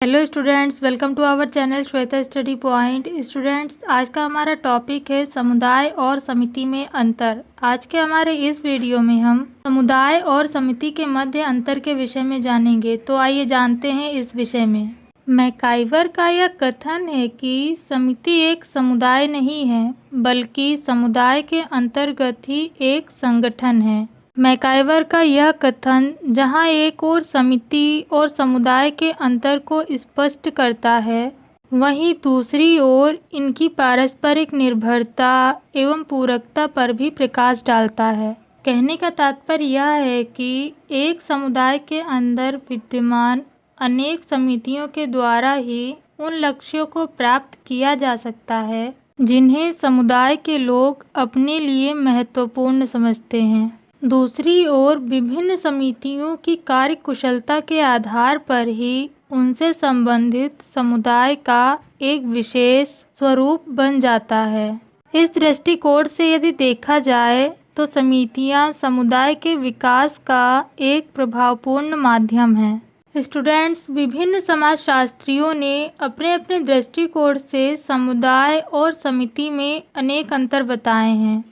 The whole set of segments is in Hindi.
Hello students, welcome to our channel Shweta study point. Students, आज का हमारा टॉपिक है समुदाय और समिति में अंतर। आज के हमारे इस वीडियो में हम समुदाय और समिति के मध्य अंतर के विषय में जानेंगे। तो आइए जानते हैं इस विषय में। मैकाइवर का यह कथन है कि समिति एक समुदाय नहीं है, बल्कि समुदाय के अंतर्गत ही एक संगठन है। मैकाइवर का यह कथन जहां एक ओर समिति और समुदाय के अंतर को स्पष्ट करता है, वहीं दूसरी ओर इनकी पारस्परिक निर्भरता एवं पूरकता पर भी प्रकाश डालता है। कहने का तात्पर्य यह है कि एक समुदाय के अंदर विद्यमान अनेक समितियों के द्वारा ही उन लक्ष्यों को प्राप्त किया जा सकता है जिन्हें समुदाय के लोग अपने लिए महत्वपूर्ण समझते हैं। दूसरी ओर विभिन्न समितियों की कार्यकुशलता के आधार पर ही उनसे संबंधित समुदाय का एक विशेष स्वरूप बन जाता है। इस दृष्टिकोण से यदि देखा जाए तो समितियां समुदाय के विकास का एक प्रभावपूर्ण माध्यम है। स्टूडेंट्स, विभिन्न समाजशास्त्रियों ने अपने अपने दृष्टिकोण से समुदाय और समिति में अनेक अंतर बताए हैं,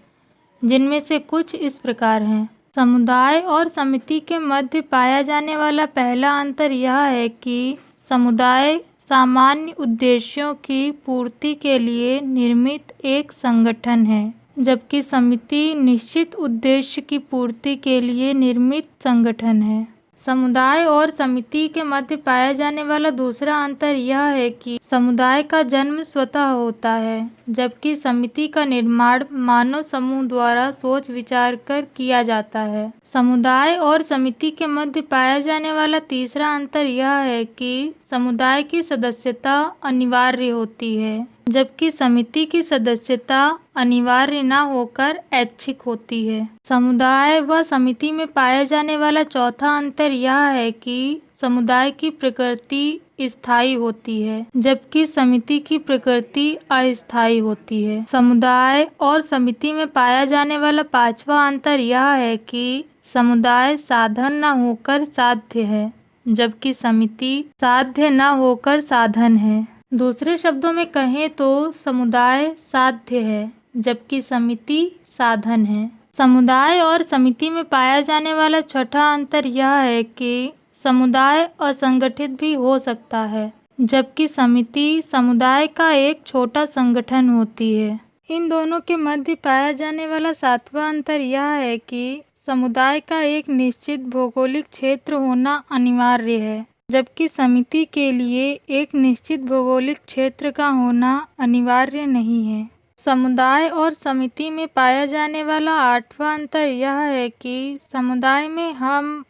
जिनमें से कुछ इस प्रकार हैं। समुदाय और समिति के मध्य पाया जाने वाला पहला अंतर यह है कि समुदाय सामान्य उद्देश्यों की पूर्ति के लिए निर्मित एक संगठन है, जबकि समिति निश्चित उद्देश्य की पूर्ति के लिए निर्मित संगठन है। समुदाय और समिति के मध्य पाया जाने वाला दूसरा अंतर यह है कि समुदाय का जन्म स्वतः होता है, जबकि समिति का निर्माण मानव समूह द्वारा सोच विचार कर किया जाता है। समुदाय और समिति के मध्य पाया जाने वाला तीसरा अंतर यह है कि समुदाय की सदस्यता अनिवार्य होती है, जबकि समिति की सदस्यता अनिवार्य न होकर ऐच्छिक होती है। समुदाय व समिति में पाया जाने वाला चौथा अंतर यह है कि समुदाय की प्रकृति स्थायी होती है, जबकि समिति की प्रकृति अस्थायी होती है। समुदाय और समिति में पाया जाने वाला पांचवा अंतर यह है कि समुदाय साधन न होकर साध्य है, जबकि समिति साध्य न होकर साधन है। दूसरे शब्दों में कहें तो समुदाय साध्य है, जबकि समिति साधन है। समुदाय और समिति में पाया जाने वाला छठा अंतर यह है कि समुदाय असंगठित भी हो सकता है, जबकि समिति समुदाय का एक छोटा संगठन होती है। इन दोनों के मध्य पाया जाने वाला सातवां अंतर यह है कि समुदाय का एक निश्चित भौगोलिक क्षेत्र होना अनिवार्य है, जबकि समिति के लिए एक निश्चित भौगोलिक क्षेत्र का होना अनिवार्य नहीं है। समुदाय और समिति में पाया जाने वाला आठवां अंतर यह है कि समुदाय में हम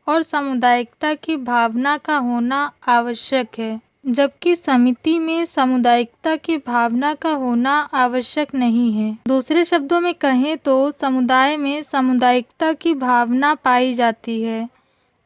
और सामुदायिकता की भावना का होना आवश्यक है, जबकि समिति में सामुदायिकता की भावना का होना आवश्यक नहीं है। दूसरे शब्दों में कहें तो समुदाय में सामुदायिकता की भावना पाई जाती है,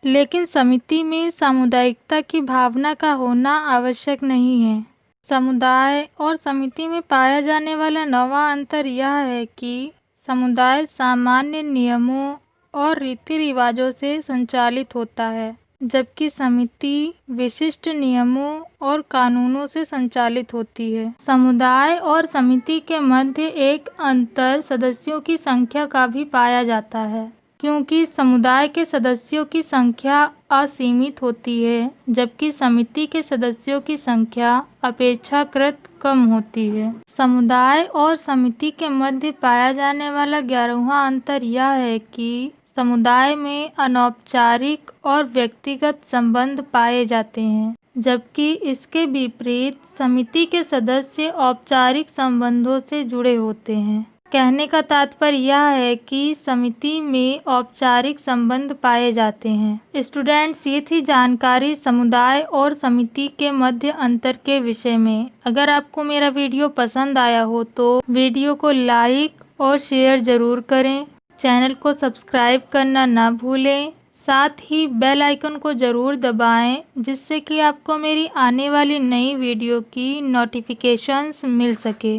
लेकिन समिति में सामुदायिकता की भावना का होना आवश्यक नहीं है। समुदाय और समिति में पाया जाने वाला नौवां अंतर यह है कि समुदाय सामान्य नियमों और रीति रिवाजों से संचालित होता है, जबकि समिति विशिष्ट नियमों और कानूनों से संचालित होती है। समुदाय और समिति के मध्य एक अंतर सदस्यों की संख्या का भी पाया जाता है, क्योंकि समुदाय के सदस्यों की संख्या असीमित होती है, जबकि समिति के सदस्यों की संख्या अपेक्षाकृत कम होती है। समुदाय और समिति के मध्य पाया जाने वाला 11वां अंतर यह है कि समुदाय में अनौपचारिक और व्यक्तिगत संबंध पाए जाते हैं, जबकि इसके विपरीत समिति के सदस्य औपचारिक संबंधों से जुड़े होते हैं। कहने का तात्पर्य यह है कि समिति में औपचारिक संबंध पाए जाते हैं। स्टूडेंट्स, ये थी जानकारी समुदाय और समिति के मध्य अंतर के विषय में। अगर आपको मेरा वीडियो पसंद आया हो तो वीडियो को लाइक और शेयर ज़रूर करें। चैनल को सब्सक्राइब करना ना भूलें। साथ ही बेल आइकन को ज़रूर दबाएं, जिससे कि आपको मेरी आने वाली नई वीडियो की नोटिफिकेशंस मिल सके।